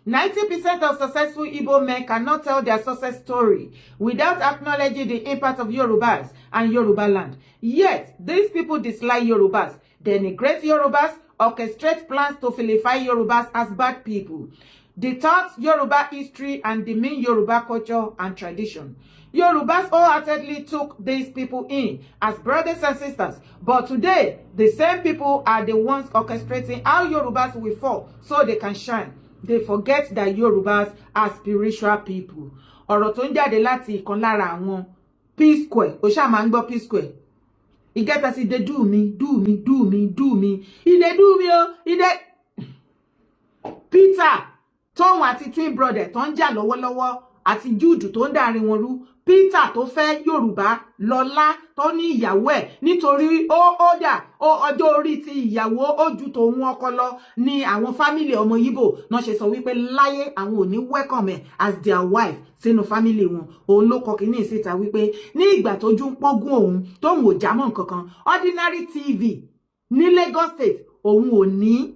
90% of successful Igbo men cannot tell their success story without acknowledging the impact of Yorubas and Yoruba land. Yet, these people dislike Yorubas, denigrate Yorubas, orchestrate plans to vilify Yorubas as bad people, distort Yoruba history, and demean Yoruba culture and tradition. Yorubas wholeheartedly took these people in as brothers and sisters, but today, the same people are the ones orchestrating how Yorubas will fall so they can shine. They forget that Yorubas are spiritual people. Ọ̀rọ̀ tó ń jáde láti ìkan lára àwọn P-Square, ó ṣáà máa ń gbọ́ P-Square. He get us, they do me, do me, do me, do me. He they do me, oh, he they... Peter, tóun àti twin brother, tó ń jà lọ́wọ́lọ́wọ́, àti Jude tó ń dàrin wọn rú. Peter tó fẹ́ Yorùbá lọ́lá tó ní ìyàwó ẹ̀ nítorí ó dà ọjọ́ orí ti ìyàwó ó ju tòun ọkọ lọ ní àwọn family ọmọ Yíbò náà ṣe sọ wípé láyé àwọn ò ní welcome ẹ̀ as their wife sínú family wọn. Òun ló kọ kíní síta wípé ní ìgbà tójú ń pọ́gún òun tóun ò jámọ́ nǹkankan ordinary TV ní Lagos State òun ò ní.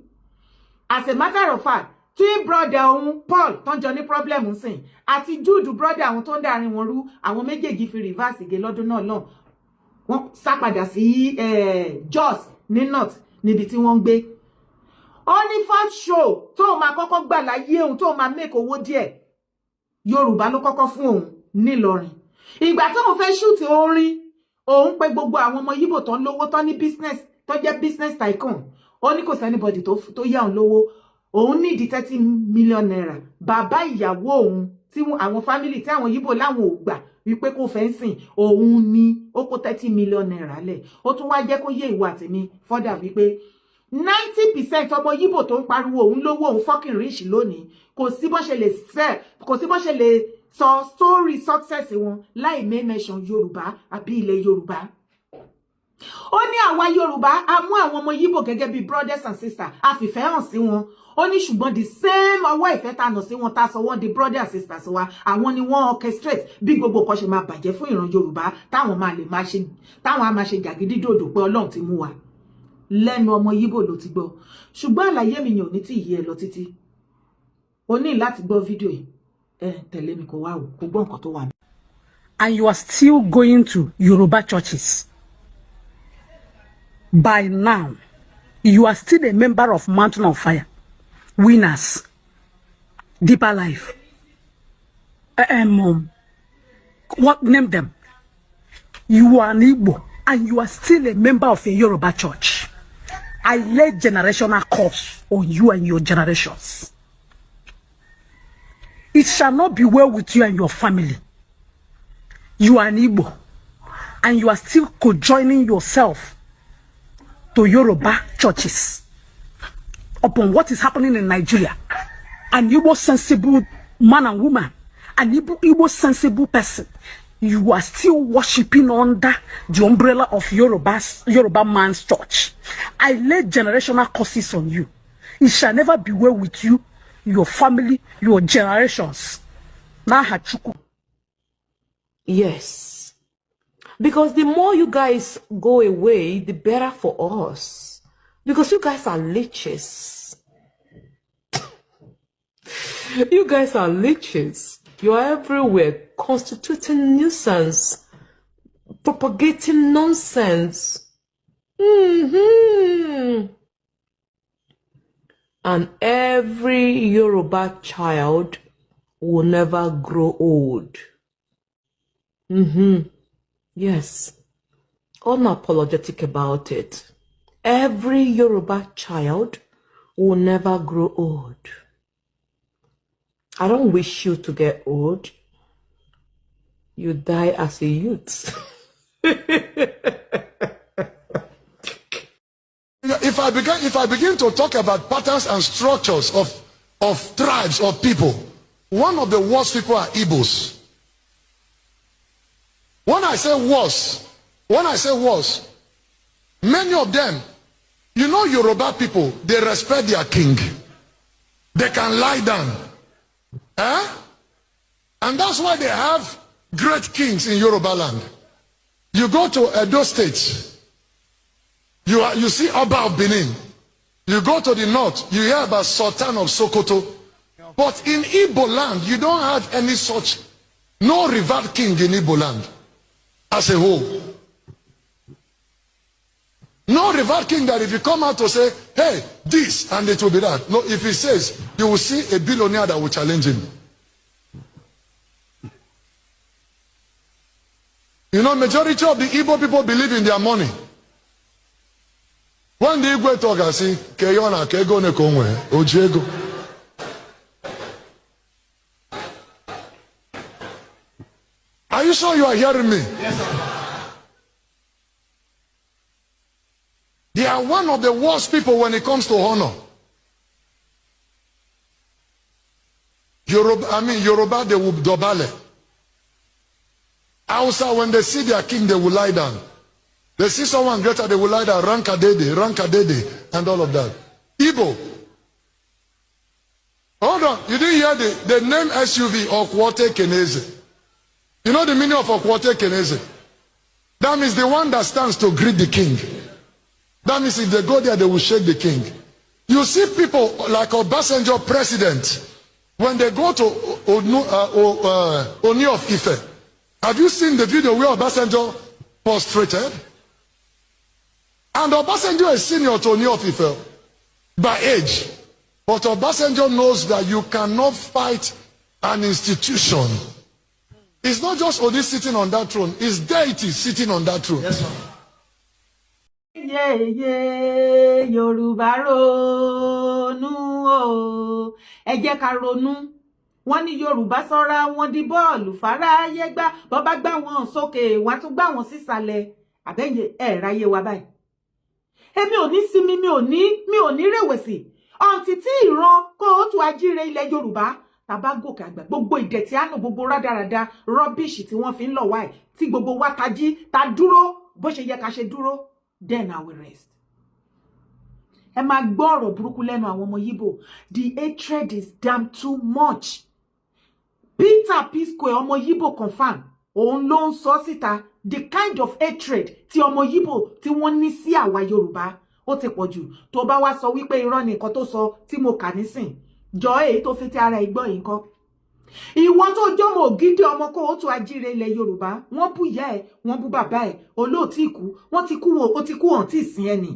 As a matter of fact, twin brother òun Paul tó ń jọ ní problem sìn àti Jude brother àwọn tó ń dàrin wọn rú àwọn méjèèjì fi reverse gé lọ́dún náà lọ́n wọ́n sá padà sí Jos ní north níbi tí wọ́n ń gbé. Ó ní first show tó máa kọ́kọ́ gbà láyé òun tó máa make owó díẹ̀ Yorùbá ló kọ́kọ́ fún òun nílọrin. Ìgbà tó ń fẹ́ shoot orin òun pé gbogbo àwọn ọmọ Yíbò tó ń lówó tó ní business tó jẹ́ business tycoon. Ó ní kò sí anybody tó yá òun lówó. Òun ní di 30 million naira. Bàbá ìyàwó òun tí àwọn family tí àwọn Yíbò láwọn ò gbà wípé kò fẹ́ sìn òun ní ó kó 30 million naira lẹ̀. Ó tún wá jẹ́ kó yé ìwà tèmi further wípé 90% ọmọ Yíbò tó ń pariwo òun lówó òun fucking rich lónìí. Kò sí bó ṣe lè sell, kò sí bó ṣe lè sọ story success wọn láì mention Yorùbá àbí ilẹ̀ Yorùbá. Ó ní àwa Yorùbá a mú àwọn ọmọ Yíbò gẹ́gẹ́ bí brothers and sisters a fìfẹ́ hàn sí wọn. Ó ní ṣùgbọ́n the same ọwọ́ ìfẹ́ tá nà sí wọn tá sọ wọ́n di brothers and sisters wa àwọn ni wọ́n orchestrate bí gbogbo nǹkan ṣe máa bàjẹ́ fún ìran Yorùbá táwọn máa lè máa ṣe táwọn á máa ṣe jàgídídòdò pé Ọlọ́run ti mú wa lẹ́nu ọmọ Yíbò ló ti gbọ́. Ṣùgbọ́n àlàyé mi yàn ní tí ìyẹ́ lọ títí. Ó ní láti gbọ́ fídíò yìí tẹ̀lé mi kó wá wò kó gbọ́ nǹkan tó wà. And you are still going to Yoruba churches. By now, you are still a member of Mountain of Fire, Winners, Deeper Life. What name them? You are an Igbo and you are still a member of a Yoruba church. I lay generational curse on you and your generations. It shall not be well with you and your family. You are an Igbo and you are still co-joining yourself to Yoruba churches upon what is happening in Nigeria. An Igbo sensible man and woman, an Igbo sensible person, you are still worshiping under the umbrella of Yoruba man's church. I lay generational curses on you. It shall never be well with you, your family, your generations. Yes. Because the more you guys go away, the better for us. Because you guys are leeches. You guys are leeches. You are everywhere, constituting nuisance, propagating nonsense. And every Yoruba child will never grow old. Yes, unapologetic about it. Every Yoruba child will never grow old. I don't wish you to get old. You die as a youth. If I begin to talk about patterns and structures of tribes or people, one of the worst people are Igbos. When I say worse, many of them, you know, Yoruba people, they respect their king. They can lie down. And that's why they have great kings in Yoruba land. You go to Edo State, you see Oba of Benin. You go to the north, you hear about Sultan of Sokoto. But in Igbo land, you don't have any such, no revered king in Igbo land as a whole. No revered king that if you come out to say, hey, this, and it will be that. No, if he says, you will see a billionaire that will challenge him. You know, majority of the Igbo people believe in their money. When the Igbo talk, I say, Keyona, Kego ne Kongwe, Ojego. Are you sure you are hearing me? Yes, sir. They are one of the worst people when it comes to honor. Yoruba, they will dobale. Hausa, when they see their king, they will lie down. They see someone greater, they will lie down, Rankadede, and all of that. Igbo. Hold on, you didn't hear the name SUV, Okwote Keneze. You know the meaning of Okwote Keneze? That means the one that stands to greet the king. That means if they go there, they will shake the king. You see people like Obasanjo president, when they go to Oni of Ife. Have you seen the video where Obasanjo prostrated? And Obasanjo is senior to Oni of Ife by age. But Obasanjo knows that you cannot fight an institution. It's not just Oni sitting on that throne, it's deity sitting on that throne. Yes, sir. Yeah, Yorùbá ronú o. Ẹ jẹ́ ká ronú. Wọ́n ní Yorùbá sọ́ra wọn di bọ́ọ̀lù fáráyé gbá. Bọ́ bá gbá wọn sókè, wọ́n tún gbá wọn sísàlẹ̀. Àbẹ́yẹ ẹ̀ ráyé wa báyìí. Èmi ò ní sinmi, mi ò ní rẹ̀wẹ̀sì. Ọ̀ǹtí tí ìran kóòtù ajíire ilẹ̀ Yorùbá tàbá gòkè àgbà. Gbogbo ìdẹ̀tí àánú, gbogbo rádaràda, rọ́bìṣì tí wọ́n fi ń lọ wáyé. Tí gbogbo wa tají, ta dúró bó ṣe yẹ ká ṣe dúró. Then I will rest. Ẹ máa gbọ́ ọ̀rọ̀ burúkú lẹ́nu àwọn ọmọ Yíbò. The hatred is damn too much. Peter Pisco ọmọ Yíbò confirm. Òun ló ń sọ síta. The kind of hatred tí ọmọ Yíbò tí wọ́n ní sí àwa Yorùbá ó ti pọ̀ jù. Tó bá wá sọ wípé irọ́ ni nǹkan tó sọ tí mo kà nísìn. Jọ èyí tó fi ti ara ìgbọ́ yìí nǹkan. Ìwọ tó jọmọ ògidì ọmọ kóòtù ajíire ilẹ̀ Yorùbá, wọ́n bú ìyá ẹ̀, wọ́n bú bàbá ẹ̀, olóòtí ìkú, wọ́n ti kú ó ti kú hàn tí ìsìn ẹni.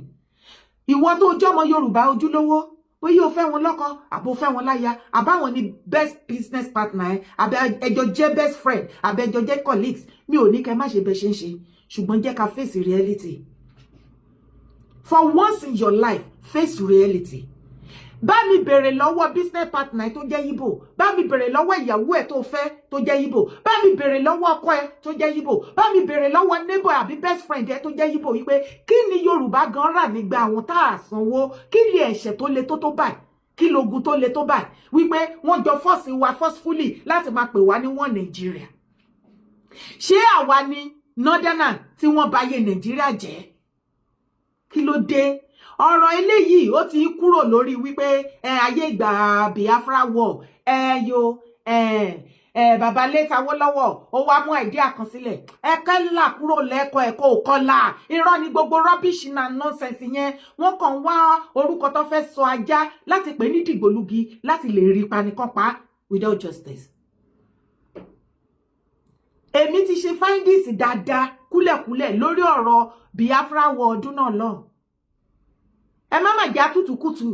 Ìwọ tó jọmọ Yorùbá ojúlówó, bóyá o fẹ́ wọn lọ́kọ, àbò fẹ́ wọn láya, àbáwọn ni best business partner ẹ̀, àbẹ́ ẹjọ́ jẹ́ best friend, àbẹ́ ẹjọ́ jẹ́ colleagues. Mi ò ní kẹ́ má ṣe bẹ́ ṣe ń ṣe, ṣùgbọ́n jẹ́ ká face reality. For once in your life, face reality. Bá mi bèrè lọ́wọ́ business partner tó jẹ́ Yíbò, bá mi bèrè lọ́wọ́ ìyàwó ẹ̀ tó fẹ́ tó jẹ́ Yíbò, bá mi bèrè lọ́wọ́ ọkọ ẹ̀ tó jẹ́ Yíbò, bá mi bèrè lọ́wọ́ neighbor àbí best friend ẹ̀ tó jẹ́ Yíbò wípé kí ni Yorùbá gan rà nígbà àwọn tá a sanwó, kí ni ẹ̀ṣẹ̀ tó le tó báyìí, kí logun tó le tó báyìí wípé wọ́n jọ force wa forcefully láti máa pè wá ní wọ́n Nàìjíríà. Ṣé àwa ni northerner tí wọ́n bá yé Nàìjíríà jẹ́? Kí ló dé? Ọ̀rọ̀ eléyìí ó ti kúrò lórí wípé ayé ìgbà Biafra war bàbá létà wó lọ́wọ́ ó wá mú idea kan sílẹ̀ ẹ̀kẹ́ là kúrò lẹ́kọ̀ọ́ ẹ̀kọ́ òkọlà irọ́ ni gbogbo rubbish na nonsense yẹn wọ́n kàn wá orúkọ tó fẹ́ sọ ajá láti pè ní dìgbòlugi láti lè rí panikan pa without justice. Èmi ti ṣe findings dáadáa kúlẹ̀kúlẹ̀ lórí ọ̀rọ̀ Biafra war ọdún náà lọ. Ẹ má mà já tútùkùtù.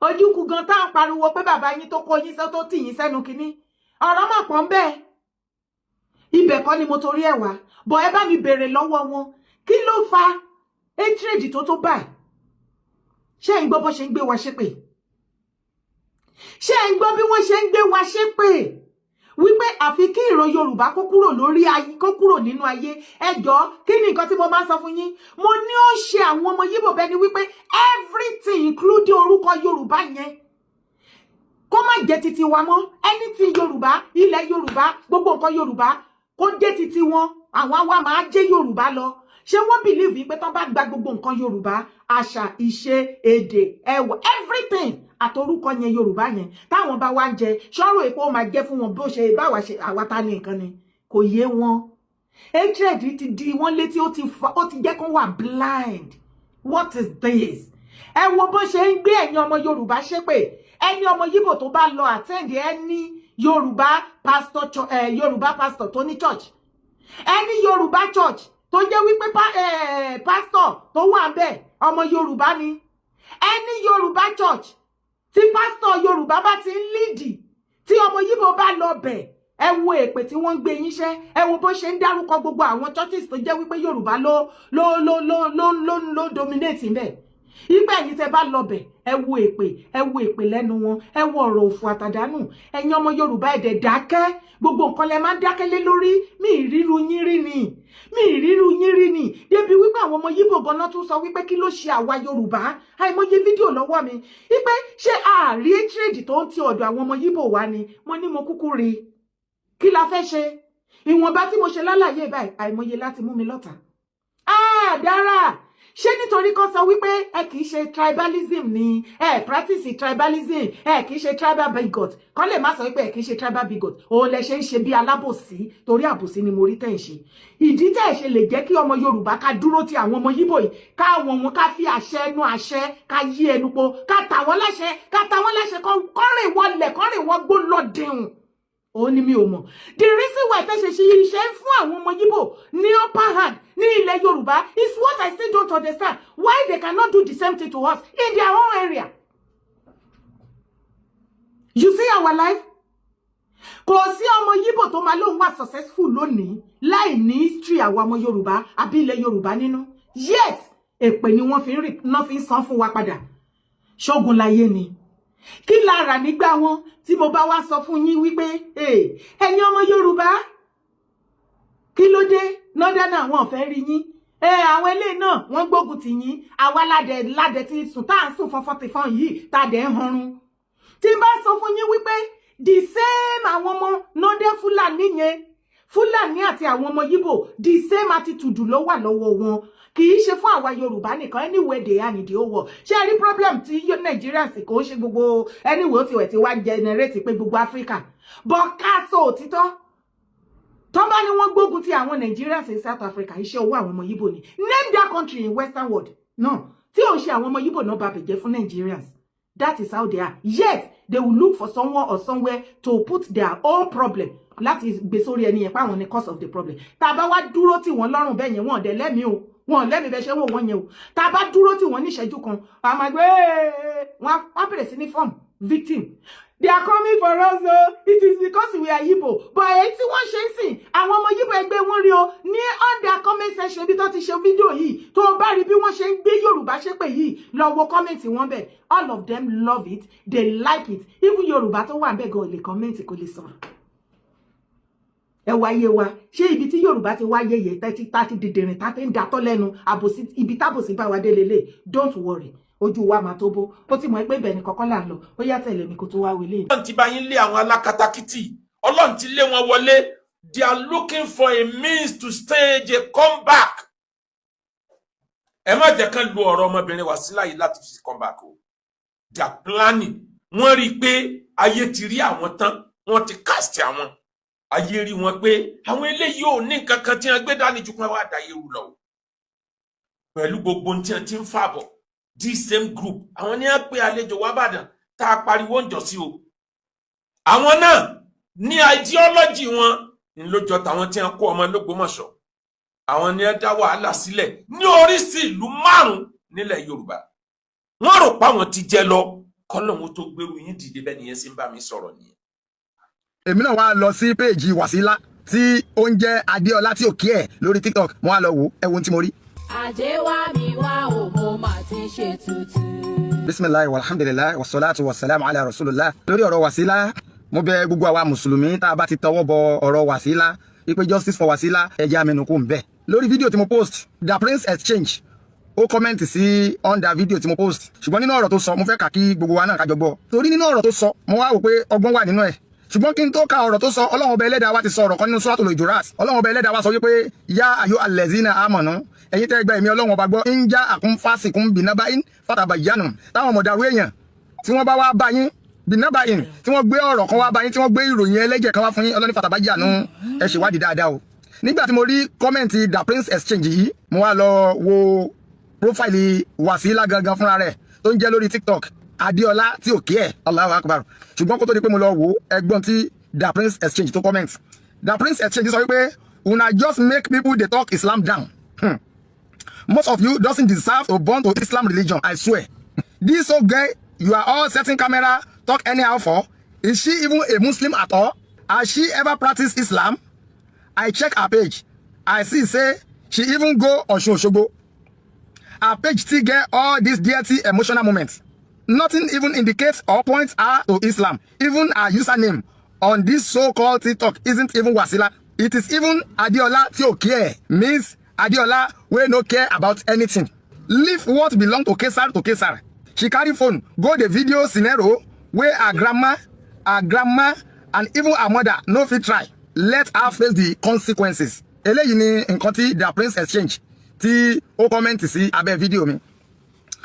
Ojúkú gan tá ń pariwo pé bàbá yín tó kó yín sẹ́ tó tì yín sẹ́nu kínní. Ọ̀rọ̀ mà pọ̀ ńbẹ̀. Ibẹ̀ kọ́ ni mo torí ẹ̀ wá. Bọ̀ ẹ bá mi bèrè lọ́wọ́ wọn. Kí ló fa hatred tó báyìí? Ṣé ń gbọ́ bó ṣe ń gbé wa ṣépè? Ṣé ń gbọ́ bí wọ́n ṣe ń gbé wa ṣépè? Wípé àfi kí ìran Yorùbá kó kúrò lórí ayé, kó kúrò nínú ayé. Ẹjọ́ kí ni nǹkan tí mo máa sọ fún yín? Mo ní ó ṣe àwọn ọmọ Yíbò bẹ́ẹ̀ ni wípé everything including orúkọ Yorùbá yẹn kó má jẹ́ titi wa mọ́. Anything Yorùbá, ilẹ̀ Yorùbá, gbogbo nǹkan Yorùbá kó jẹ́ titi wọn. Àwọn àwa máa jẹ́ Yorùbá lọ. Ṣé wọ́n believe pé tán bá gba gbogbo nǹkan Yorùbá, àṣà, ìṣe, èdè, ẹwà, everything àtorúkọ yẹn Yorùbá yẹn táwọn bá wá ń jẹ ṣọ́rọ̀ èpo máa jẹ́ fún wọn bó ṣe báwa ṣe àwa ta ní nǹkan ni kò yé wọn. Hatred ti di wọ́n létí ó ti jẹ́ kó wà blind. What is this? Ẹ wo bó ṣe ń gbé ẹ̀yin ọmọ Yorùbá ṣépè. Ẹni ọmọ Yíbò tó bá lọ attend ẹni Yorùbá pastor tó ní church. Ẹni Yorùbá church tó jẹ́ wípé pastor tó wà ńbẹ̀ ọmọ Yorùbá ni. Ẹni Yorùbá church tí pastor Yorùbá bá ti ń lead tí ọmọ Yíbò bá lọ bẹ̀ ẹ wo èpè tí wọ́n gbé yín ṣẹ́ ẹ wo bó ṣe ń dárúkọ gbogbo àwọn churches tó jẹ́ wípé Yorùbá ló dominate ńbẹ̀. Ìgbà yìí tẹ́ bá lọ bẹ̀ ẹ wo èpè lẹ́nu wọn ẹ wo ọ̀rọ̀ òfò àtàdánù ẹ̀yin ọmọ Yorùbá ẹ̀dẹ̀ dákẹ́ gbogbo nǹkan lẹ máa ń dákẹ́ lé lórí mi ìríru yín rí ni débi wípé àwọn ọmọ Yíbò ganan tún sọ wípé kí ló ṣe àwa Yorùbá àìmọye fídíò lọ́wọ́ mi wípé ṣé àárí trade tó ń ti ọ̀dọ̀ àwọn ọmọ Yíbò wá ni mo ní mo kúkú rí kí la fẹ́ ṣe ìwọ̀nba tí mo ṣe lálàyé báyìí àìmọye láti mú mi lọ́tà dára ṣé nítorí kan sọ wípé ẹ kì í ṣe tribalism ni practice tribalism kì í ṣe tribal bigot kan lè má sọ wípé ẹ kì í ṣe tribal bigot òun lẹ ṣe ń ṣe bí alábòsí torí àbòsí ni mo rí tẹ̀ ń ṣe ìdí tẹ̀ ṣe lè jẹ́ kí ọmọ Yorùbá ká dúró ti àwọn ọmọ Yíbò yìí káwọn wọn ká fi àṣẹ ẹnu àṣẹ ká yí ẹnu po ká tà wọ́n láṣẹ kọ́rìn wọlẹ̀ kọ́rìn wọ́n gbó lọ́dẹ̀hùn òun ni mi ò mọ̀ the reason why tẹ́ ṣe ṣe iṣẹ́ fún àwọn ọmọ Yíbò ní upper hand ní ilẹ̀ Yorùbá is what I still don't understand why they cannot do the same thing to us in their own area. You see our life? Kò sí ọmọ Yíbò tó máa lóun wà successful lónìí láì ní history àwọn ọmọ Yorùbá àbí ilẹ̀ Yorùbá nínú yet èpè ni wọ́n fi ń san fún wa padà ṣógun láyé ni. Kí la rà nígbà wọn tí mo bá wá sọ fún yín wípé ẹ̀yin ọmọ Yorùbá kí ló dé nọ́dánà wọn fẹ́ rí yín àwọn eléyìí náà wọ́n gbógun tì yín àwa ládẹ tí sùn tá à ń sùn fọ́fọ́tìfọ́n yìí tá a dẹ̀ ń hanrun tí n bá sọ fún yín wípé the same àwọn ọmọ nọ́dẹ́ Fúlàní yẹn Fúlàní àti àwọn ọmọ Yíbò the same attitude ló wà lọ́wọ́ wọn kì í ṣe fún àwa Yorùbá nìkan anywhere they are in the whole world ṣé ẹ rí problem tí Nigerians kò ṣe gbogbo anywhere tí wẹ̀ tí wá generate pé gbogbo Africa but ká sọ òtítọ́ tó bá ní wọ́n gbógun ti àwọn Nigerians in South Africa iṣẹ́ owó àwọn ọmọ Yíbò ni name that country in Western world no tí ò ṣe àwọn ọmọ Yíbò náà bá bẹ̀jẹ̀ fún Nigerians that is how they are yet they will look for someone or somewhere to put their own problem láti gbé sórí ẹni yẹn pa àwọn ní cause of the problem tá a bá wá dúró tí wọ́n lọ́rùn bẹ́ẹ̀ yẹn wọ́n dẹ̀ lẹ́mìí o wọn lẹ́mìí bẹ́ẹ̀ ṣe wò wọ́n yẹn o tá a bá dúró tí wọ́n ní ìṣẹ́jú kan a máa gbé wọ́n bẹ̀rẹ̀ sí ní form victim they are coming for us it is because we are Igbo but èyí tí wọ́n ṣe ń sìn àwọn ọmọ Igbo ẹgbẹ́ wọn rí o ní under comment section bí tó ti ṣe fídíò yìí tó bá rí bí wọ́n ṣe ń gbé Yorùbá ṣépè yìí lọ wo comment wọn bẹ̀ all of them love it they like it even Yorùbá tó wà ń bẹ̀ gan lè comment kò lè sọ̀rọ̀ ẹ wáyé wa ṣé ibi tí Yorùbá ti wáyé yẹ tàti dìdìrìn tàti ń datọ́ lẹ́nu àbòsí ibi tábòsí bá wa dé lélẹ̀ don't worry ojú wa máa tó bó ó ti mọ̀ pé ibẹ̀ ni kọ́kọ́ là ń lọ ó yá tẹ̀lé mi kó tó wá wọlé. Ọlọ́run ti bá yín lé àwọn alákatakítí Ọlọ́run ti lé wọn wọlé they are looking for a means to stage a comeback. ẹ má jẹ́ kán lu ọ̀rọ̀ ọmọbìnrin Wasila yìí láti fi comeback o they are planning wọ́n rí i pé ayé ti rí àwọn tán wọ́n ti cast àwọn ayé rí wọn pé àwọn eléyìí ò ní nǹkan kan tí wọ́n gbé dání ju kan wá dàyé rú lọ pẹ̀lú gbogbo ohun tí wọ́n ti ń fàbọ̀ this same group àwọn ní á pé àlejò wá bàdàn tá a pariwo ń jọ sí o àwọn náà ní ideology wọn ń lójọ tàwọn tí wọ́n kó ọmọ l'Ógbómọ̀ṣọ́ àwọn ní á dá wàhálà sílẹ̀ ní oríṣi ìlú 5 nílẹ̀ Yorùbá wọ́n rò pa wọn ti jẹ lọ kọ́lọ́hún tó gbèrú yín dìde bẹ́ẹ̀ nìyẹn sì ń bá mi sọ̀rọ̀ nìyẹn. èmi náà wá lọ sí péèjì Wasila tí ó ń jẹ́ Adéọlá tí ò kí ẹ̀ lórí TikTok mo wá lọ wò ẹ wo ohun tí mo rí. Ajé wá mi wá o mo mà ti ṣe tuntun. Bisimilahi walhamdulilayi wasalaatu wasalaamu ala rasulillah. Lórí ọ̀rọ̀ Wasila mo bẹ̀ gbogbo àwa mùsùlùmí tá a bá ti tọwọ́ bọ ọ̀rọ̀ Wasila ipe justice for Wasila ẹ̀jẹ̀ amẹnukú ń bẹ̀. Lórí fídíò tí mo post The Prince Exchange ó kọ́mẹ́ǹtì sí under fídíò tí mo post ṣùgbọ́n nínú ọ̀rọ̀ tó sọ mo fẹ́ kà kí gbogbo wa náà kájọ gbọ́. Torí nínú ọ̀rọ̀ tó sọ mo wá wò pé ọgbọ́n wà nínú ẹ̀ ṣùgbọ́n kí n tó ka ọ̀rọ̀ tó sọ Ọlọ́run Ọba Ẹlẹ́dàá wa ti sọ ọ̀rọ̀ kan nínú Suratul Hujurat Ọlọ́run Ọba Ẹlẹ́dàá wa sọ wípé ya ayu allazina amanu ẹ̀yin tẹ́ gba ẹ̀mí Ọlọ́run Ọba gbọ́ ń já àkúnfàsìkún bìnnábáyín fatabayyanu táwọn ọmọdàrú èèyàn tí wọ́n bá wá bá yín bìnnábáyín tí wọ́n gbé ọ̀rọ̀ kan wá bá yín tí wọ́n gbé ìròyìn ẹlẹ́jẹ̀ kan wá fún yín Ọlọ́run fatabayyanu ẹ ṣèwádìí dáadáa o. Nígbà tí mo rí kọ́mẹ̀ntì The Prince Exchange yìí mo wá lọ wo prófáìlì Wasila gangan fúnra rẹ̀ tó ń jẹ́ lórí TikTok Adéọlá tí ò kí ẹ̀ Allahu Akbar ṣùgbọ́n kó tó di pé mo lọ wò ẹgbọ́n tí Da Prince Exchange tó comment Da Prince Exchange sọ wípé una just make people dey talk Islam down. Most of you doesn't deserve to born to Islam religion, I swear. This old guy you are all setting camera talk anyhow for. Is she even a Muslim at all? Has she ever practiced Islam? I check her page. I see say she even go Osun Osogbo. Her page still get all these dirty emotional moments. Nothing even indicates or points her to Islam. Even her username on this so-called TikTok isn't even Wasila. It is even Adéọlá tí ò care. Means Adéọlá wey no care about anything. Leave what belong to Kesar to Kesar. She carry phone go the video scenario where her grandma, and even her mother no fit try. Let her face the consequences. Eléyìí ni nǹkan tí Da Prince Exchange tí ó comment sí abẹ́ fídíò mi.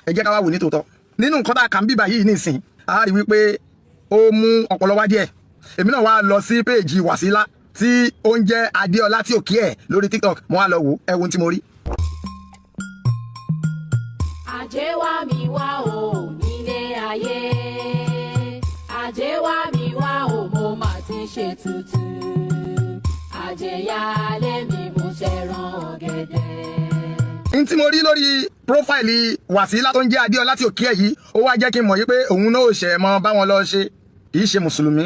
Ẹ jẹ́ ká wá wò ní tòótọ́. Nínú nǹkan tá a kàn bíbá yìí nísìn, a rí wípé ó mú ọpọlọ wá díẹ̀. Èmi náà wá lọ sí péèjì Wasila tí ó ń jẹ́ Adéọlá tí ò kí ẹ̀ lórí TikTok. Mo wá lọ wò ẹ wo ohun tí mo rí. Ajé wá mi wá o nílé ayé. Ajé wá mi wá o mo mà ti ṣe tutù. Ajé yálé mi mo ṣẹran ọ̀gẹ̀dẹ̀. N tí mo rí lórí prófáìlì Wasila tó ń jẹ́ Adéọlá tí ò kí ẹ̀ yìí, ó wá jẹ́ kí n mọ̀ yí pé òun náà ò ṣẹ̀ mọ́ bá wọn lọ ṣe. Kì í ṣe mùsùlùmí.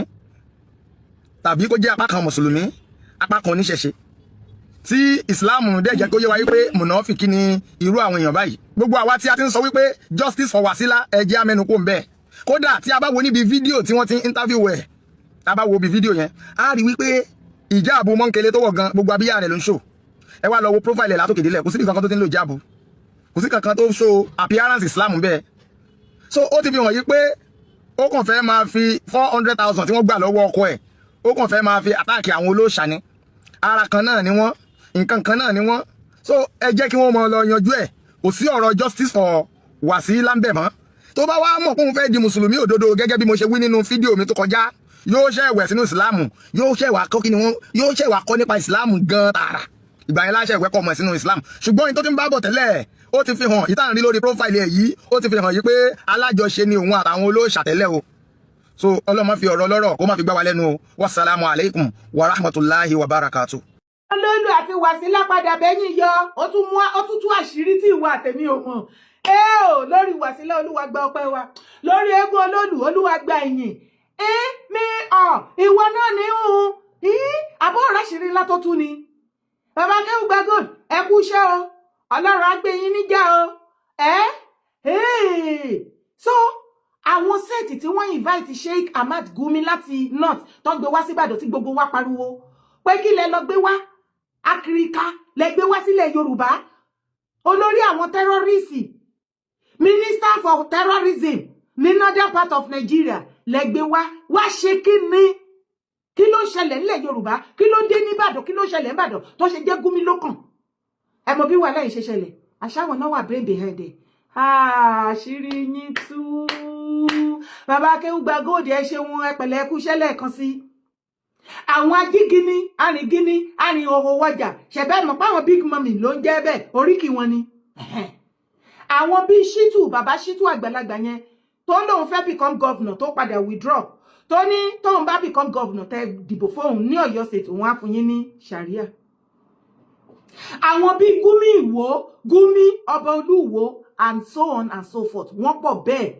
Tàbí kó jẹ́ apá kan mùsùlùmí, apá kan oníṣẹ̀ṣe. Tí Islam dẹ̀ jẹ́ kó yé wa wípé mùnáfíkí ni irú àwọn èèyàn báyìí. Gbogbo àwa tí a ti ń sọ wípé justice for Wasila ẹ jẹ́ amẹ́nukò ń bẹ̀. Kódà tí a bá wo níbi fídíò tí wọ́n ti ń interview ẹ̀, tá a bá wo bí fídíò yẹn, a rí wípé ìjáàbù mọ́ńkele tó wọ̀ gan gbogbo abíyá rẹ̀ ló ń show. Ẹ wá lọ wo profile ẹ̀ látòkè délẹ̀, kò sí kankan tó ti ń lo ìjáàbù. Kò sí kankan tó show appearance Islam bẹ́ẹ̀. So ó ti fi hàn yí pé ó kàn fẹ́ máa fi 400,000 tí wọ́n gbà lọ́wọ́ ọkọ ẹ̀. Ó kàn fẹ́ máa fi àtàkì àwọn olóòṣà ni. Ara kan náà ni wọ́n, nǹkan kan náà ni wọ́n. So ẹ jẹ́ kí wọ́n mọ lọ yanjú ẹ̀. Kò sí ọ̀rọ̀ justice for Wasila ń bẹ̀ mọ́. Tó bá wá mọ̀ pé òun fẹ́ di mùsùlùmí òdodo gẹ́gẹ́ bí mo ṣe wí nínú fídíò mi tó kọjá, yóò ṣẹ̀ wẹ̀ sínú ìsìláàmù, yóò ṣẹ̀ wá kọ́ kí ni wọ́n, yóò ṣẹ̀ wá kọ́ nípa ìsìláàmù gan tààrà. Ìgbà yẹn láṣẹ ìwẹ́ kọ́ mọ̀ sínú ìsìláàmù. Ṣùgbọ́n ní tó ti ń bá bọ̀ tẹ́lẹ̀, ó ti fi hàn ìtàn rí lórí prófáìlì ẹ̀ yìí, ó ti fi hàn yí pé alájọṣe ni òun àtàwọn olóòṣà tẹ́lẹ̀ o. So ọlọ́mọ fi ọ̀rọ̀ lọ́rọ̀ kó má fi gbá wa lẹ́nu o. Wassalamu alaikum wa rahmatullahi wa barakatuh. Olóòlù àti Wasila padà bẹ́yìn yọ, ó tún tú àṣírí tí ìwà àtẹ̀mí ò mọ̀. Lórí Wasila Olúwa gba ọpẹ́ wa. Lórí eégún Olóòlù Olúwa gba ìyìn. Ìwọ náà ní òun. Àbọ̀ ọ̀rọ̀ àṣírí ńlá tó tú ni. Bàbá Kéwù gba gold, ẹ kú iṣẹ́ o. Ọlọ́run á gbé yín níjà o. So àwọn sẹ́ẹ̀tì tí wọ́n invite Sheikh Ahmad Gumi láti north tó gbé wá sí Ìbàdàn tí gbogbo wa pariwo pé kí lẹ lọ gbé wá akirika lẹ gbé wá sílẹ̀ Yorùbá olórí àwọn terrorists minister for terrorism ní northern part of Nigeria lẹ gbé wá ṣe kí ni kí ló ṣẹlẹ̀ nílẹ̀ Yorùbá kí ló dé ní Ìbàdàn kí ló ṣẹlẹ̀ Ìbàdàn tó ṣe jẹ́ Gumi lókàn ẹ mọ̀ bí wàhálà yìí ṣe ṣẹlẹ̀ àṣàwọn náà wà brain behind it àṣírí yín tú bàbá Kéwù gba gold ẹ ṣeun ẹ pẹ̀lẹ́ kú ṣẹlẹ̀ kan sí àwọn ajígini arìn òhò wọjà ṣẹ̀bẹ́ mọ̀ páwọn big mummy ló ń jẹ́ bẹ́ẹ̀ oríkì wọn ni àwọn bíi Shitu bàbá Shitu àgbàlagbà yẹn tó lóun fẹ́ become governor tó padà withdraw tó ní tóun bá become governor tẹ dìbò fóun ní Ọ̀yọ́ state òun á fún yín ní sharia àwọn bíi Gumi Ìwó Gumi ọba Olúwo and so on and so forth wọ́n pọ̀ bẹ́ẹ̀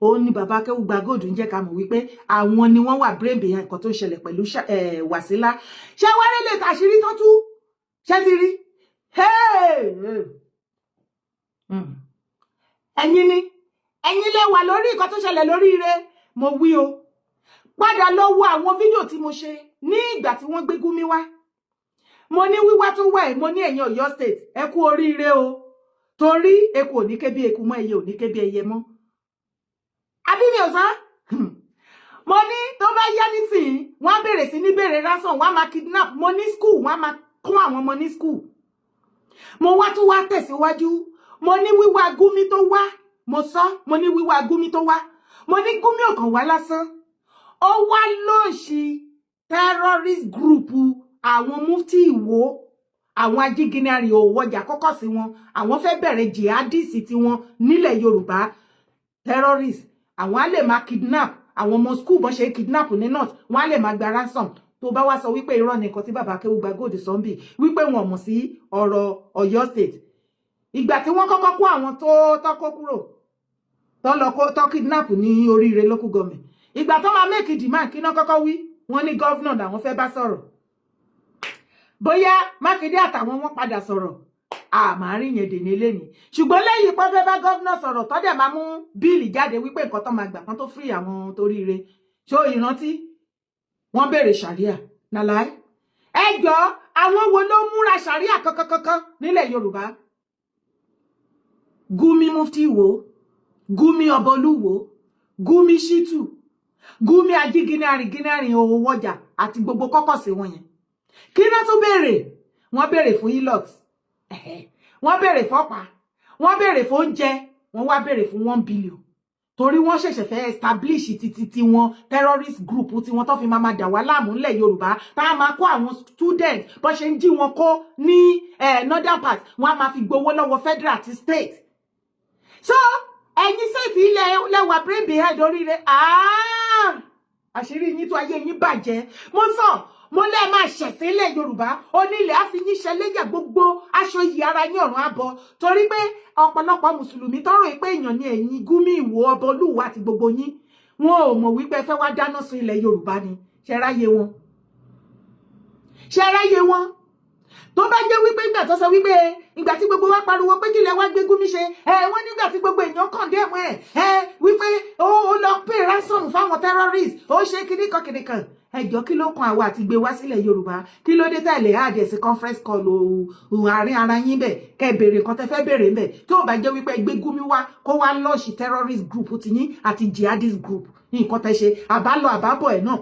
ó ní bàbá Kéwù gba gold ń jẹ́ ká mọ̀ wípé àwọn ni wọ́n wà brain behind nǹkan tó ń ṣẹlẹ̀ pẹ̀lú Wasila ṣé wáré lè tàṣírí tó tú ṣé ti rí ẹ̀yin lè wà lórí nǹkan tó ṣẹlẹ̀ lórí ire mo wí o padà lọ wo àwọn fídíò tí mo ṣe ní ìgbà tí wọ́n gbé Gumi wá mo ní wíwá tó wà mo ní ẹ̀yin Ọ̀yọ́ state ẹ kú oríire o torí eku ò ní ké bí eku mọ́ ẹyẹ ò ní ké bí ẹyẹ mọ́ àbí mi ò sá mo ní tó bá yá nísìnyí wọ́n á bẹ̀rẹ̀ sí ní bẹ̀rẹ̀ ransom wọ́n á máa kidnap mo ní school wọ́n á máa kún àwọn ọmọ ní school mo wá tún wá tẹ̀síwájú mo ní wíwá Gumi tó wá mo sọ mo ní wíwá Gumi tó wá mo ní Gumi ò kàn wá lásán ó wá lóòṣì terrorist group àwọn mufti Ìwó àwọn ajígini arìn òwòjà kọ́kọ́ sí wọn àwọn fẹ́ bẹ̀rẹ̀ jihadist tí wọn nílẹ̀ Yorùbá terrorist àwọn á lè máa kidnap àwọn ọmọ school bọ́n ṣe kidnap ní north wọ́n á lè máa gba ransom tó bá wá sọ wípé irọ́ ni nǹkan tí bàbá Akéwùgbà Gold sọ́ńbì wípé wọn mọ̀ sí ọ̀rọ̀ Ọ̀yọ́ state ìgbà tí wọ́n kọ́kọ́ kó àwọn tó tọ́kọ́ kúrò tó kidnap ní Oríire local government ìgbà tó máa make demand kí náà kọ́kọ́ wí wọ́n ní governor làwọn fẹ́ bá sọ̀rọ̀ bóyá Mákindé àtàwọn wọn padà sọ̀rọ̀ àmàárín yẹn dè nílé ni ṣùgbọ́n lẹ́yìn pé fẹ́ bá governor sọ̀rọ̀ tó dẹ̀ máa mú bíìlì jáde wípé nǹkan tó máa gbà kan tó free àwọn toríire ṣó ìrántí wọ́n béèrè ṣàríà nàláì ẹjọ́ àwọn wo ló múra ṣàríà kankan nílẹ̀ Yorùbá Gumi Mufti wo Gumi Ọbọlú wo Gumi Shitu Gumi ajígínárìn owó wọjà àti gbogbo kọ́kọ̀sí wọn yẹn kí náà tún béèrè wọ́n béèrè fún ilox wọ́n béèrè fọ́pá wọ́n béèrè fún oúnjẹ wọ́n wá béèrè fún 1 billion torí wọ́n ṣẹ̀ṣẹ̀ fẹ́ establish títí wọn terrorist group tí wọ́n tó fi máa dà wá láàmú ńlẹ̀ Yorùbá tá a máa kó àwọn student bó ṣe ń jí wọn kó ní northern part wọ́n á máa fi gbowó lọ́wọ́ federal àti state so ẹ̀yin state ilẹ̀ lẹ́wà brain behind Oríire àṣírí yín tó ayé yín bàjẹ́ mo lẹ́ máa ṣẹ̀sílẹ̀ Yorùbá onílẹ̀ á fi yín ṣẹlẹ́yà gbogbo aṣọ yìí ara yín ọ̀run àbọ̀ torí pé ọ̀pọ̀lọpọ̀ mùsùlùmí tọrọ pé èèyàn ní ẹ̀yin Gúmí Ìwó Ọbọlúwo àti gbogbo yín wọn ò mọ̀ wípé fẹ́ wá dáná sun ilẹ̀ Yorùbá ni ṣẹ́ráyé wọn tó bá jẹ́ wípé ìgbà tó sọ wípé ìgbà tí gbogbo wa pariwo pé kílẹ̀ wá gbé Gúmí ṣe wọ́n nígbà tí gbogbo èèyàn kàn dé ẹ̀wọ̀n wípé ó lọ pay ransom fáwọn terrorists ó ṣe kíníkan ẹjọ́ kí ló kan àwa àti gbé wá sílẹ̀ Yorùbá kí ló dé tẹ̀lé àdẹ̀sí conference call àárín ara yín bẹ̀ kẹ́ bèrè nǹkan tẹ́ fẹ́ bèrè ńbẹ̀ tó bá jẹ́ wípé gbé Gúmí wá kó wá launch terrorist group ti yín àti jihadist group nǹkan tẹ́ ṣe àbálọ àbábọ̀ ẹ̀ náà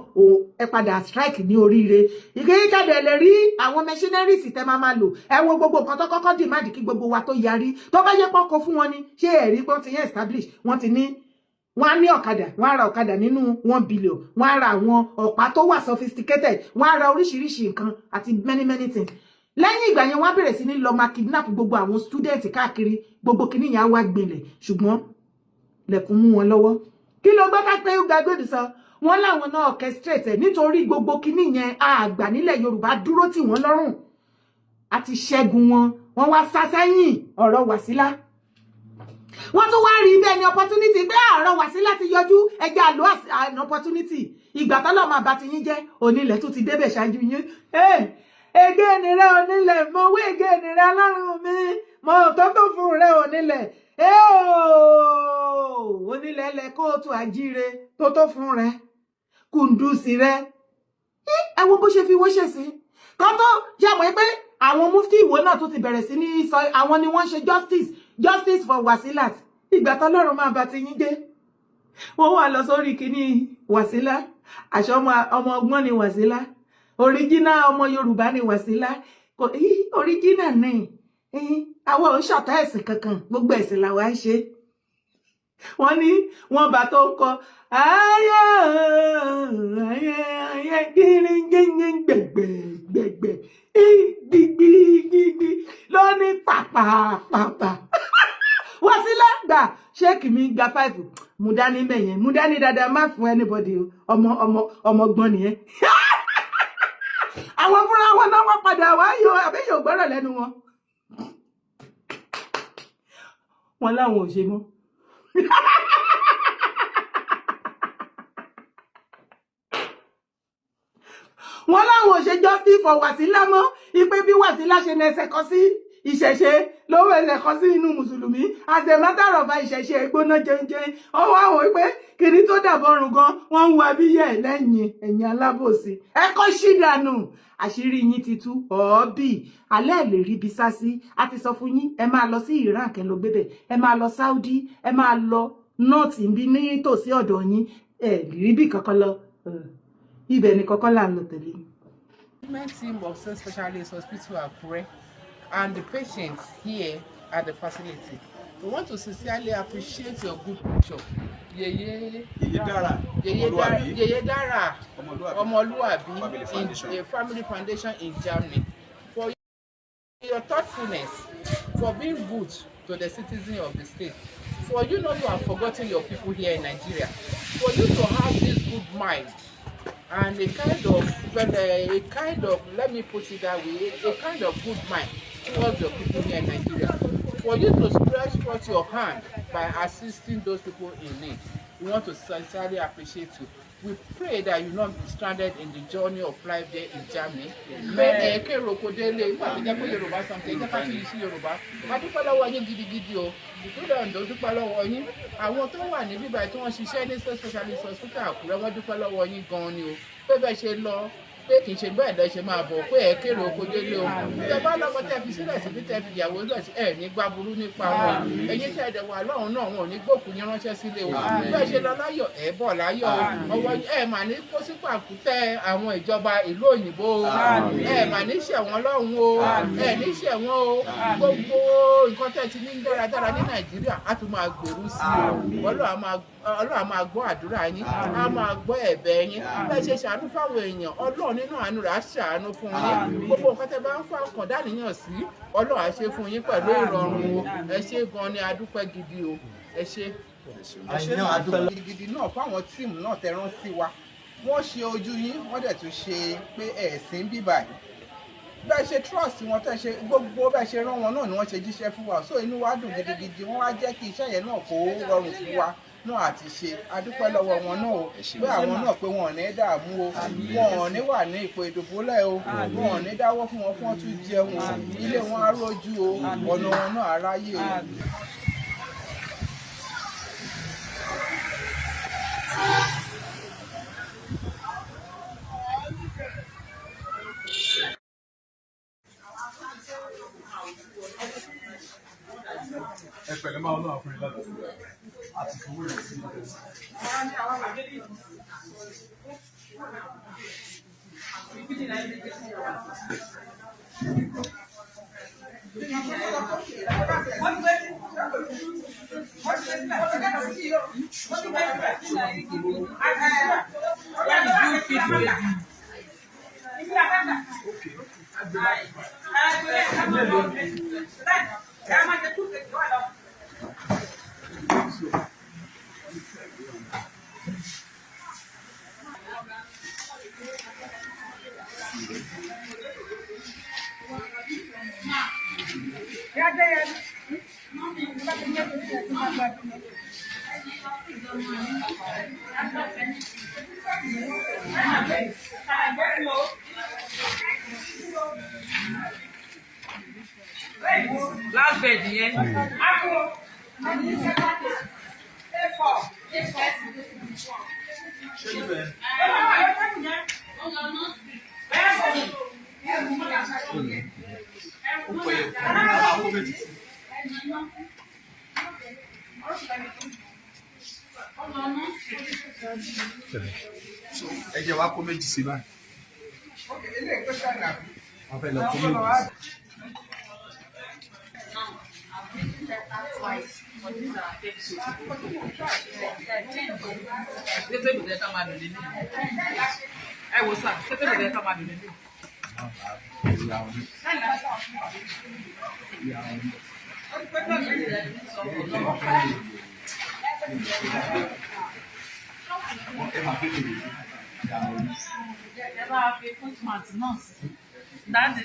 ẹ padà strike ní Oríire ìkéyíkàdẹ̀ lè rí àwọn machineries tẹ́ máa lò ẹ wo gbogbo nǹkan tó kọ́kọ́ dìmáàdì kí gbogbo wa tó yarí tó bá yẹ pọ́kọ fún wọn ni ṣé ẹ̀rí pọ́n ti yẹn establish wọ́n ti ní wọ́n á ní ọ̀kadà wọ́n á ra ọ̀kadà nínú 1 billion wọ́n á ra àwọn ọ̀pá tó wà sophisticated wọ́n á ra oríṣiríṣi nǹkan àti many things lẹ́yìn ìgbà yẹn wọ́n á bẹ̀rẹ̀ sí ní lọ máa kidnap gbogbo àwọn student káàkiri gbogbo kìíní yẹn á wá gbilẹ̀ ṣùgbọ́n lẹ̀kùn mú wọn lọ́wọ́ kí ló gbọ́ ká pé ó ga gbòdì sọ wọ́n láwọn náà orchestrate nítorí gbogbo kìíní yẹn àgbà nílẹ̀ Yorùbá dúró tì wọ́n lọ́rùn àti ṣẹ́gun wọ́n wá sá sẹ́yìn ọ̀rọ̀ Wàsílà wọ́n tún wá rí bẹ́ẹ̀ ni opportunity pé ọ̀rọ̀ Wàsílà ti yọjú ẹgbẹ́ àlọ́ an opportunity ìgbà tọ́lọ́ máa bá ti yín jẹ́ onílẹ̀ tó ti débẹ̀ ṣáájú yín ege ènìyàn onílẹ̀ mo wé ege ènìyàn lọ́rùn mi mo tó fún rẹ onílẹ̀ onílẹ̀ lẹ kóòtù àjíire tó fún rẹ kùndùsì rẹ ẹ wo bó ṣe fi wọ́ṣẹ̀ sí kan tó jẹ́ mọ́ pé àwọn mufti Ìwó náà tó ti bẹ̀rẹ̀ sí ní sọ àwọn ni wọ́n ṣe justice for Wàsílà ìgbà tọ́lọ́run máa bá ti yín dé wọ́n wà lọ sórí kíní Wàsílà àṣọ ọmọ ọgbọ́n ni Wàsílà original ọmọ Yorùbá ni Wàsílà original ní àwọn ò ṣọ̀tá ẹ̀sìn kankan gbogbo ẹ̀sìn làwa ń ṣe wọ́n ní wọ́n bá tó kọ ayé gbẹ̀gbẹ̀ gbigbi lóní pàpàpàpà Wàsílà gbà ṣéèkì mi gba 5 mú dání mẹ́yẹn mú dání dáadáa má fún anybody ọmọ gbọ́n nìyẹn àwọn fúnra wọn náà wọ́n padà wá yọ àbẹ́yẹ ògbọ́rọ̀ lẹ́nu wọn láwọn ò ṣe mọ́ wọ́n láwọn ò ṣe justice for Wàsílà mọ́ ipe bí Wàsílà ṣe nẹsẹ̀ kan sí ìṣẹ̀ṣe ló wẹ̀sẹ̀ kan sí inú mùsùlùmí as a matter of ìṣẹ̀ṣe gbóná jẹunjẹun ọwọ́ àwọn pé kìnní tó dàbọ̀rùn gan wọ́n ń wa bíyẹ̀ lẹ́yìn ẹ̀yìn alábòsí ẹ kọ́ sí dànù àṣírí yín ti tú ọ̀ọ́bì alẹ́ lè rí ibi sá sí a ti sọ fún yín ẹ máa lọ sí Iran kẹ́ lọ gbébẹ̀ ẹ máa lọ Saudi ẹ máa lọ north bí ní tòsí ọ̀dọ̀ yín ẹ rí bí kankan lọ ibẹ̀ ni kankan là ń lọ tẹ̀lé. Treatment team of State Specialist Hospital Akure and the patients here at the facility. We want to sincerely appreciate your good picture. Yeye Dara Omoluabi in a family foundation in Germany for your thoughtfulness, for being good to the citizens of the state. For you not to have forgotten your people here in Nigeria, for you to have this good mind and a kind of, let me put it that way, a kind of good mind towards your people here in Nigeria, for you to stretch forth your hand by assisting those people in need, we want to sincerely appreciate you. We pray that you not be stranded in the journey of life there in Germany. Bẹ́ẹ̀ kérò kò délé nígbà tó jẹ́ pé Yorùbá something jẹ́ ká tún yìí sí Yorùbá. A dúpẹ́ lọ́wọ́ yín gidigidi o. Ìpínlẹ̀ Ondo dúpẹ́ lọ́wọ́ yín. Àwọn tó wà ní bíbá tí wọ́n ṣiṣẹ́ ní State Specialist Hospital Àkúrẹ́ wọ́n dúpẹ́ lọ́wọ́ yín gan-an ni o. Pé bẹ́ẹ̀ ṣe lọ pé kì í ṣe bẹ́ẹ̀ lẹ́ ṣe máa bọ̀ pé ẹ kéré oko délé o. Tẹ bá lọ́kọ tẹ fi sílẹ̀ síbi tẹ fi ìyàwó lẹ̀ sí ẹ̀ ní gbá burú nípa wọn. Ẹ̀yin tẹ̀ dẹ̀ wà lọ́run náà wọn ò ní gbòkú yín ránṣẹ́ sílé o. Bẹ́ẹ̀ ṣe lọ láyọ̀ ẹ̀ bọ̀ láyọ̀ o. Ọwọ́ ẹ̀ mà ní kó sí pàkútẹ́ àwọn ìjọba ìlú òyìnbó o. Ẹ̀ mà ní ṣẹ̀wọ̀n lọ́hùn o. Ẹ̀ ní ṣẹ̀wọ̀n o. Gbogbo nǹkan tẹ̀ ti ní dáradára ní Nàìjíríà á tún máa gbèrú sí o. Ọlọ́run á máa gbọ́ àdúrà yín, á máa gbọ́ ẹ̀bẹ̀ yín. Bẹ́ẹ̀ ṣe ṣàánú fáwọn èèyàn, Ọlọ́run nínú àánú rẹ̀ á ṣàánú fún yín. Gbogbo nǹkan tẹ́ bá ń fà kàn dáníyàn sí, Ọlọ́run á ṣe fún yín pẹ̀lú ìrọ̀rùn o. Ẹ ṣé gan ni a dúpẹ́ gidi o. Ẹ ṣé. Ẹ ṣé náà a dúpẹ́ gidigidi náà fáwọn tíìmù náà tẹ́ rán sí wa. Wọ́n ṣe ojú yín, wọ́n dẹ̀ tún ṣe pé ẹ̀sìn bíbà yìí. Bẹ́ẹ̀ ṣe trust wọn tẹ́ ṣe gbogbo bẹ́ẹ̀ ṣe rán wọn náà ni wọ́n ṣe jíṣẹ́ fún wa. So inú wa dùn gidigidi, wọ́n wá jẹ́ kí iṣẹ́ yẹn náà kó rọrùn fún wa náà àti ṣe. A dúpẹ́ lọ́wọ́ wọn náà o. Pé àwọn náà pé wọn ò ní dààmú o, wọn ò ní wà ní ipò ìdòbólẹ̀ o, wọn ò ní dáwọ́ fún wọn fún wọn tún jẹun o, ilé wọn á rójú o, ọ̀nà wọn náà á ráyè o. Ẹ pẹ̀lẹ́ máa lọ́wọ́ fún ìlànà àti fowó rẹ̀ sí ilẹ̀. Last bed yẹn. Ẹ jẹ́ wá kó méjì sí báyìí. Wọ́n fẹ́ lọ kó méjì sí. Ẹ wò sá, ṣé tẹ́lẹ̀ bẹ́ẹ̀ ká máa dùn nílé? Ẹ bá fi footmat náà sí. Dáàdì.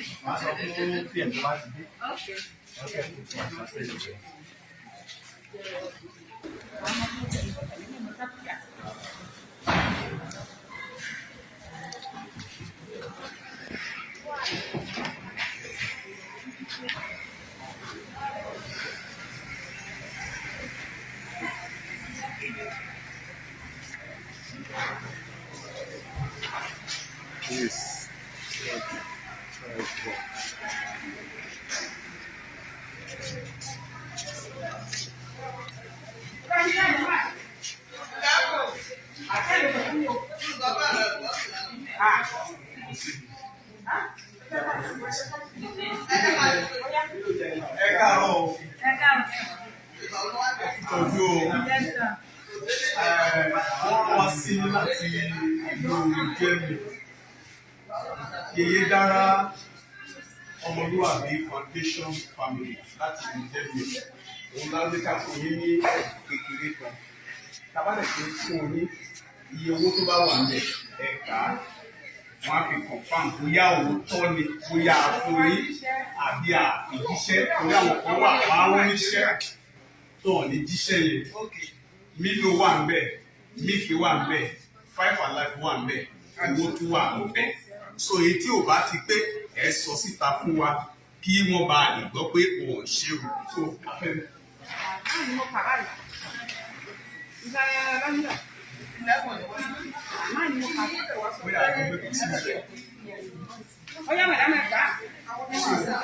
Yes. Ìtọ́jú wọ́n wá sí láti ìlú Germany. Yèyé dára ọmọlúwàbí foundation family láti ìlú Germany. òun láti ká fún yín ní kékeré kan tábàdẹ̀ tó fún un ní iye owó tó bá wà nílẹ̀ ẹ̀ka wọn á fi confam bóyá òótọ́ ni bóyá àforí àbí àfijíṣẹ́ torí àwọn kan wà máa ń níṣẹ́ tó ọ̀ ní jíṣẹ́ yẹn mílò wà ń bẹ̀ mílì wà ń bẹ̀ 5 alive wà ń bẹ̀ owó tó wà ń bẹ̀ so èyí tí ò bá ti pé ẹ sọ síta fún wa kí wọ́n bá lè gbọ́ pé òun ṣe o so afẹ́.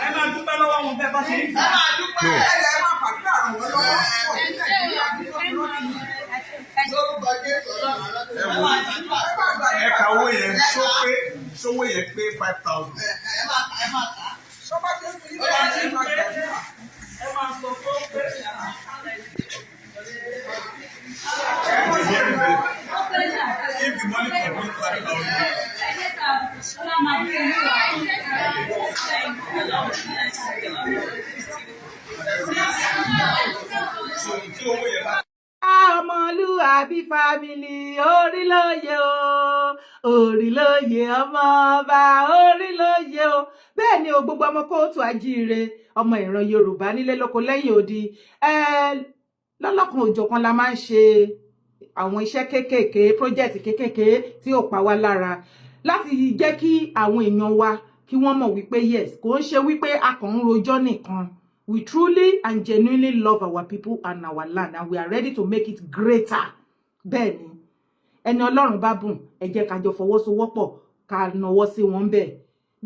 Ẹ máa dúpẹ́ lọ́wọ́ wọn bẹ́ẹ̀ bá ṣe ń gbà. Ẹ ka owó yẹn ṣówó yẹn pé 5,000. If the money complete 5,000. Ọmọlúwàbí family orí lóye o, orí lóye ọmọ ọba orí lóye o. Bẹ́ẹ̀ ni o, gbogbo ọmọ kóòtù ajíire ọmọ ìran Yorùbá nílé lóko lẹ́yìn odi lọ́lọ́kan òjọ̀kan la máa ń ṣe àwọn iṣẹ́ kéékèèké project kéékèèké tí ó pa wá lára láti jẹ́ kí àwọn èèyàn wa kí wọ́n mọ̀ wípé yes kò ń ṣe wípé a kàn ń rojọ́ nìkan. We truly and genuinely love our people and our land, and we are ready to make it greater. Bẹ́ẹ̀ni, ẹni Ọlọ́run bá bùn, ẹ jẹ́ ká jọ fọwọ́sowọ́pọ̀ ká nawọ́ sí wọn bẹ́ẹ̀.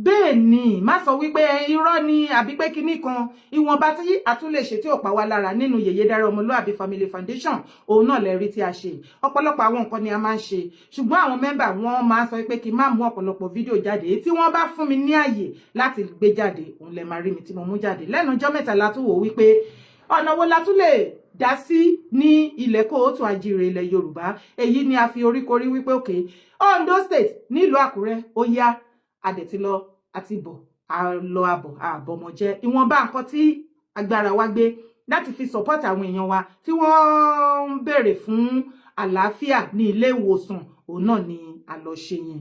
Bẹ́ẹ̀ni, má sọ wípé irọ́ ni àbí pé kíní kan ìwọ̀nba tí a tún lè ṣe tí ó pa wá lára nínú Yèyé Dára Ọmọlúàbí Family Foundation òun náà lè rí tí a ṣe. Ọ̀pọ̀lọpọ̀ àwọn nǹkan ni a máa ń ṣe, ṣùgbọ́n àwọn mẹ́mbà wọn máa ń sọ pé kí n má mú ọ̀pọ̀lọpọ̀ fídíò jáde tí wọ́n bá fún mi ní àyè láti gbé jáde òun lè máa rí mi tí mo mú jáde. Lẹ́nu ọjọ́ mẹ́ta la tún wò wípé ọ̀nà wo la tún lè dá sí ní ilẹ̀ kóòtù ajíire ilẹ̀ Yorùbá. Èyí ni a fi oríkorí wípé òkè Ondo State nílùú Àkúrẹ́ ó yá adẹ̀tí lọ àti bọ̀ àlọ àbọ̀ àbọ̀mọ̀jẹ́ ìwọ̀nba nǹkan tí agbára wa gbé láti fi support àwọn èèyàn wa tí wọ́n ń béèrè fún àlàáfíà ní ilé ìwòsàn òun náà ni a lọ ṣe yẹn.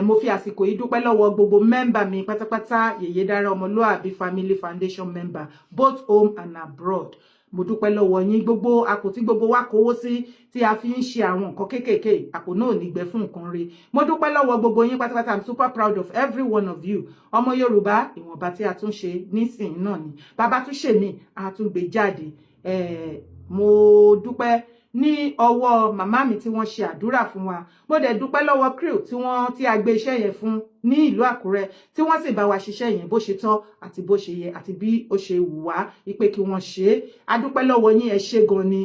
Mo fi àsìkò yìí dúpẹ́ lọ́wọ́ gbogbo mẹ́mbà mi pátápátá Yèyé Dára Ọmọlúàbí Family Foundation member both home and abroad. Mo dúpẹ́ lọ́wọ́ yín gbogbo àpò tí gbogbo wa kówó sí tí a fi ń ṣe àwọn nǹkan kéékèèké àpò náà ní gbẹ fún nǹkan rí. Mo dúpẹ́ lọ́wọ́ gbogbo yín pátápátá. I'm super proud of every one of you. Ọmọ Yorùbá ìwọ̀nba tí a tún ṣe nísìnyí náà ni bàbá tún ṣe mí a tún gbé jáde. Mo dúpẹ́ ní ọwọ́ màmá mi tí wọ́n ṣe àdúrà fún wa. Mo dẹ̀ dúpẹ́ lọ́wọ́ crew tí a gbé iṣẹ́ yẹn fún ní ìlú Àkúrẹ́ tí wọ́n sì bá wa ṣiṣẹ́ yẹn bó ṣe tọ́ àti bó ṣe yẹ àti bí ó ṣe wù wá wípé kí wọ́n ṣe é. A dúpẹ́ lọ́wọ́ yín, ẹ ṣé gan ni.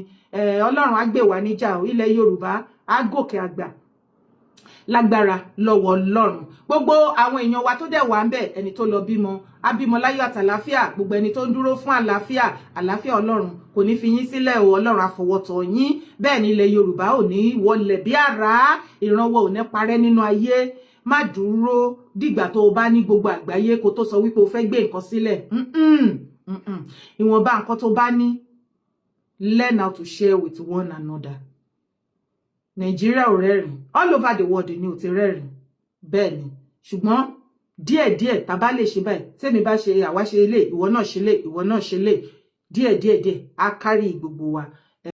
Ọlọ́run á gbé wa níjà o, ilẹ̀ Yorùbá á gòkè àgbà lágbára lọ́wọ́ Ọlọ́run. Gbogbo àwọn èèyàn wa tó dẹ̀ wà ń bẹ̀, ẹni tó lọ bímọ á bímọ láyọ̀ àtàlàáfíà, gbogbo ẹni tó ń dúró fún àlàáfíà Ọlọ́run kò ní fi yín sílẹ̀ o, Ọlọ́run àfọwọ́tọ̀ yín. Bẹ́ẹ̀ ni ilẹ̀ Yorùbá ò ní wọlẹ̀ bí àrá, ìrànwọ́ ò ní parẹ́ nínú ayé. Má dúró dìgbà tó o bá ní gbogbo àgbáyé kó tó sọ wípé o fẹ́ gbé nǹkan sílẹ̀. Ìwọ̀nba nǹkan tó bá ní, learn how to share with one another. Nigeria ò rẹ́rìn, all over the world ni ò ti rẹ́rìn. Bẹ́ẹ̀ ni, ṣùgbọ́n díẹ̀díẹ̀ tá bá lè ṣe báyìí, tèmi bá ṣe àwa ṣe lé, ìwọ náà ṣe lé, ìwọ náà ṣe lé, díẹ̀díẹ̀ á kárí gbogbo wa.